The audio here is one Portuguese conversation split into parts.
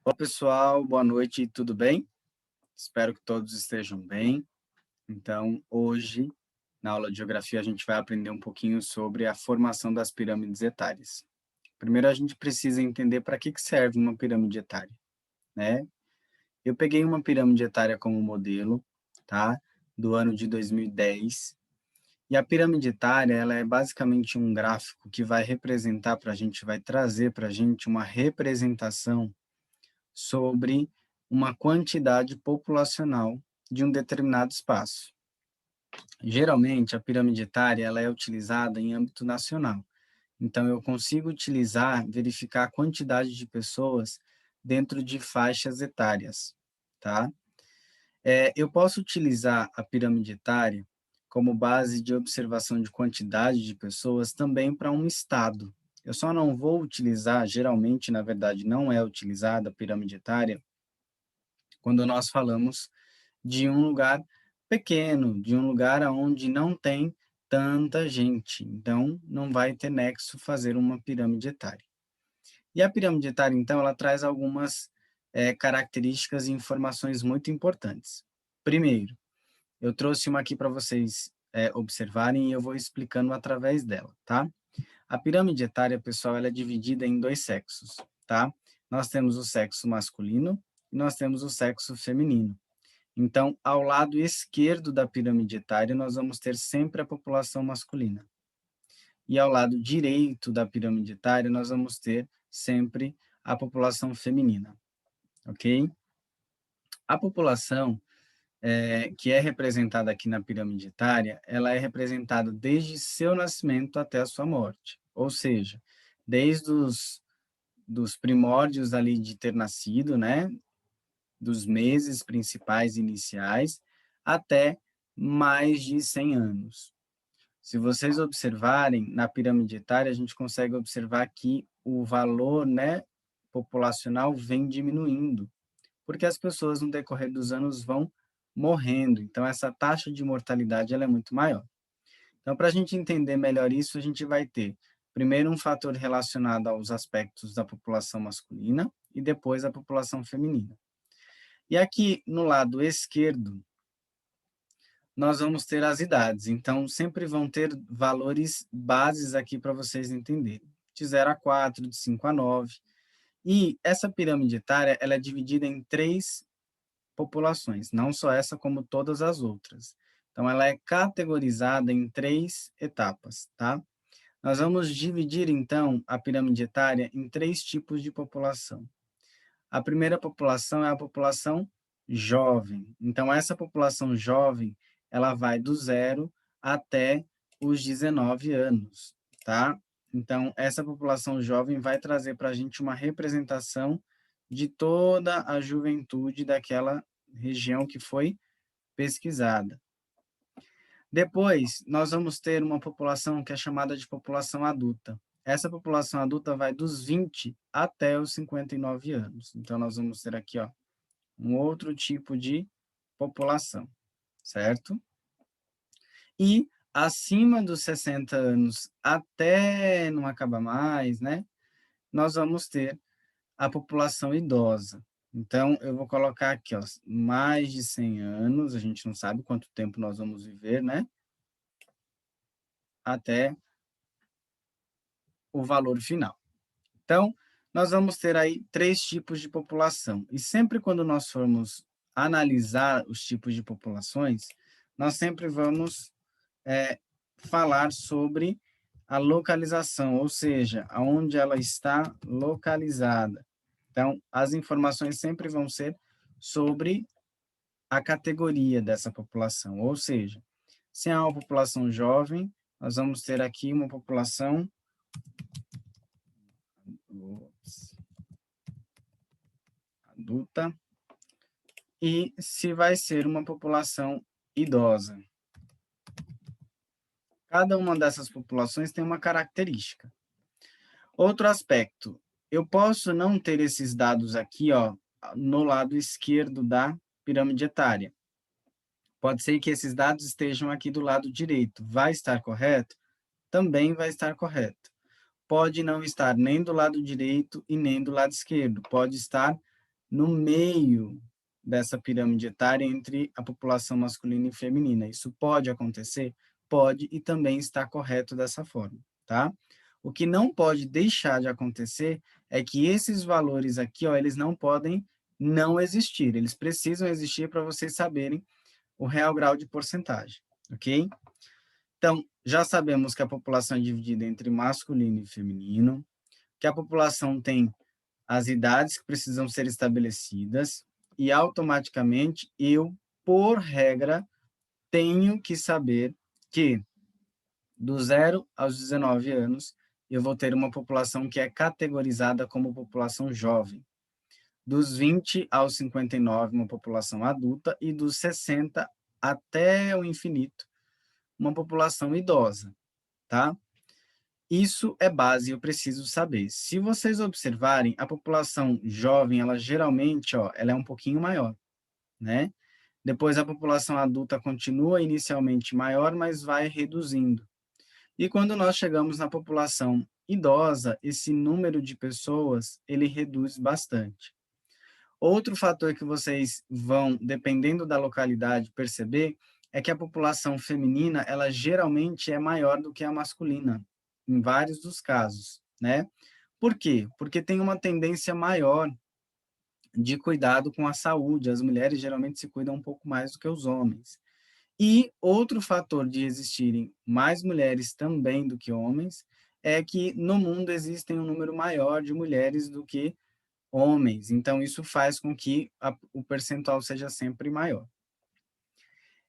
Olá, pessoal, boa noite, tudo bem? Espero que todos estejam bem. Então, hoje, na aula de geografia, a gente vai aprender um pouquinho sobre a formação das pirâmides etárias. Primeiro, a gente precisa entender para que serve uma pirâmide etária, né? Eu peguei uma pirâmide etária como modelo, tá? Do ano de 2010. E a pirâmide etária, ela é basicamente um gráfico que vai representar para a gente, vai trazer para a gente uma representação sobre uma quantidade populacional de um determinado espaço. Geralmente, a pirâmide etária ela é utilizada em âmbito nacional. Então, eu consigo utilizar, verificar a quantidade de pessoas dentro de faixas etárias, tá? Eu posso utilizar a pirâmide etária como base de observação de quantidade de pessoas também para um estado. Eu só não vou utilizar, geralmente, na verdade, não é utilizada a pirâmide etária quando nós falamos de um lugar pequeno, de um lugar onde não tem tanta gente. Então, não vai ter nexo fazer uma pirâmide etária. E a pirâmide etária, então, ela traz algumas características e informações muito importantes. Primeiro, eu trouxe uma aqui para vocês observarem e eu vou explicando através dela, tá? A pirâmide etária, pessoal, ela é dividida em dois sexos, tá? Nós temos o sexo masculino e nós temos o sexo feminino. Então, ao lado esquerdo da pirâmide etária, nós vamos ter sempre a população masculina. E ao lado direito da pirâmide etária, nós vamos ter sempre a população feminina, ok? A população que é representada aqui na pirâmide etária, ela é representada desde seu nascimento até a sua morte. Ou seja, desde os dos primórdios ali de ter nascido, né? Dos meses principais iniciais até mais de 100 anos. Se vocês observarem, na pirâmide etária, a gente consegue observar que o valor, né, populacional vem diminuindo, porque as pessoas, no decorrer dos anos, vão morrendo. Então, essa taxa de mortalidade ela é muito maior. Então, para a gente entender melhor isso, a gente vai ter, primeiro, um fator relacionado aos aspectos da população masculina e depois a população feminina. E aqui no lado esquerdo, nós vamos ter as idades. Então, sempre vão ter valores bases aqui para vocês entenderem. De 0 a 4, de 5 a 9. E essa pirâmide etária, ela é dividida em três populações, não só essa, como todas as outras. Então, ela é categorizada em três etapas, tá? Nós vamos dividir, então, a pirâmide etária em três tipos de população. A primeira população é a população jovem. Então, essa população jovem, ela vai do 0 até os 19 anos, tá? Então, essa população jovem vai trazer para a gente uma representação de toda a juventude daquela região que foi pesquisada. Depois, nós vamos ter uma população que é chamada de população adulta. Essa população adulta vai dos 20 até os 59 anos. Então, nós vamos ter aqui, ó, um outro tipo de população, certo? E acima dos 60 anos, até não acabar mais, né? Nós vamos ter a população idosa. Então, eu vou colocar aqui, ó, mais de 100 anos, a gente não sabe quanto tempo nós vamos viver, né? Até o valor final. Então, nós vamos ter aí três tipos de população. E sempre quando nós formos analisar os tipos de populações, nós sempre vamos falar sobre a localização, ou seja, aonde ela está localizada. Então, as informações sempre vão ser sobre a categoria dessa população, ou seja, se é uma população jovem, nós vamos ter aqui uma população adulta, e se vai ser uma população idosa. Cada uma dessas populações tem uma característica. Outro aspecto, eu posso não ter esses dados aqui, ó, no lado esquerdo da pirâmide etária. Pode ser que esses dados estejam aqui do lado direito. Vai estar correto? Também vai estar correto. Pode não estar nem do lado direito e nem do lado esquerdo. Pode estar no meio dessa pirâmide etária entre a população masculina e feminina. Isso pode acontecer? Pode, e também está correto dessa forma, tá? O que não pode deixar de acontecer é que esses valores aqui, ó, eles não podem não existir, eles precisam existir para vocês saberem o real grau de porcentagem, ok? Então, já sabemos que a população é dividida entre masculino e feminino, que a população tem as idades que precisam ser estabelecidas e automaticamente eu, por regra, tenho que saber que do 0 aos 19 anos eu vou ter uma população que é categorizada como população jovem. Dos 20 aos 59, uma população adulta, e dos 60 até o infinito, uma população idosa, tá? Isso é base, eu preciso saber. Se vocês observarem, a população jovem, ela geralmente, ó, ela é um pouquinho maior, né? Depois a população adulta continua inicialmente maior, mas vai reduzindo. E quando nós chegamos na população idosa, esse número de pessoas, ele reduz bastante. Outro fator que vocês vão, dependendo da localidade, perceber é que a população feminina, ela geralmente é maior do que a masculina, em vários dos casos, né? Por quê? Porque tem uma tendência maior de cuidado com a saúde. As mulheres geralmente se cuidam um pouco mais do que os homens. E outro fator de existirem mais mulheres também do que homens é que no mundo existem um número maior de mulheres do que homens. Então, isso faz com que o percentual seja sempre maior.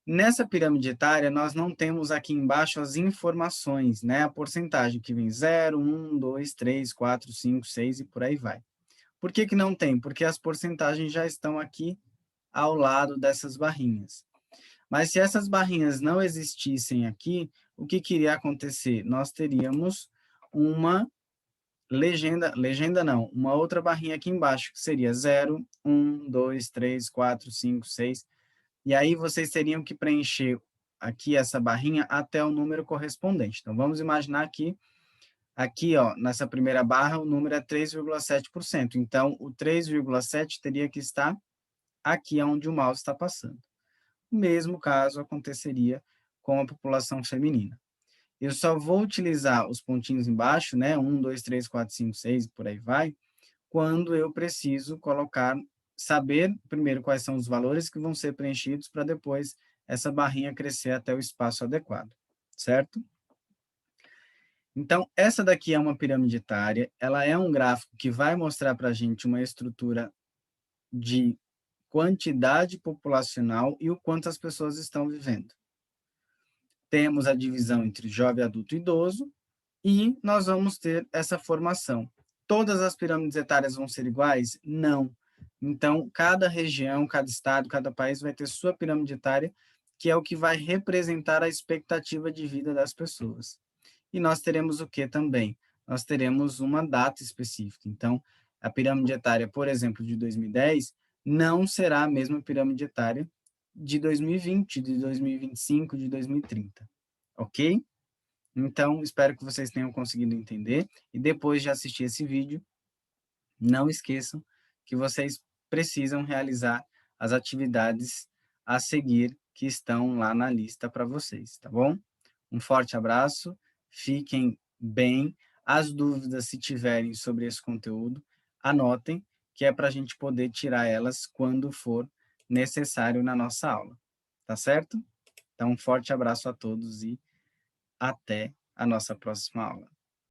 Nessa pirâmide etária, nós não temos aqui embaixo as informações, né? A porcentagem que vem 0, 1, 2, 3, 4, 5, 6 e por aí vai. Por que que não tem? Porque as porcentagens já estão aqui ao lado dessas barrinhas. Mas se essas barrinhas não existissem aqui, o que iria acontecer? Nós teríamos uma legenda não, uma outra barrinha aqui embaixo, que seria 0, 1, 2, 3, 4, 5, 6. E aí vocês teriam que preencher aqui essa barrinha até o número correspondente. Então, vamos imaginar que aqui, ó, nessa primeira barra, o número é 3,7%. Então, o 3,7 teria que estar aqui onde o mouse está passando. O mesmo caso aconteceria com a população feminina. Eu só vou utilizar os pontinhos embaixo, né? 1, 2, 3, 4, 5, 6 e por aí vai, quando eu preciso colocar, saber primeiro quais são os valores que vão ser preenchidos para depois essa barrinha crescer até o espaço adequado, certo? Então, essa daqui é uma pirâmide etária, ela é um gráfico que vai mostrar para a gente uma estrutura de quantidade populacional e o quanto as pessoas estão vivendo. Temos a divisão entre jovem, adulto e idoso, e nós vamos ter essa formação. Todas as pirâmides etárias vão ser iguais? Não. Então, cada região, cada estado, cada país vai ter sua pirâmide etária, que é o que vai representar a expectativa de vida das pessoas. E nós teremos o que também? Nós teremos uma data específica. Então, a pirâmide etária, por exemplo, de 2010, não será a mesma pirâmide etária de 2020, de 2025, de 2030. Ok? Então, espero que vocês tenham conseguido entender. E depois de assistir esse vídeo, não esqueçam que vocês precisam realizar as atividades a seguir que estão lá na lista para vocês, tá bom? Um forte abraço, fiquem bem. As dúvidas, se tiverem sobre esse conteúdo, anotem, que é para a gente poder tirar elas quando for necessário na nossa aula, tá certo? Então, um forte abraço a todos e até a nossa próxima aula.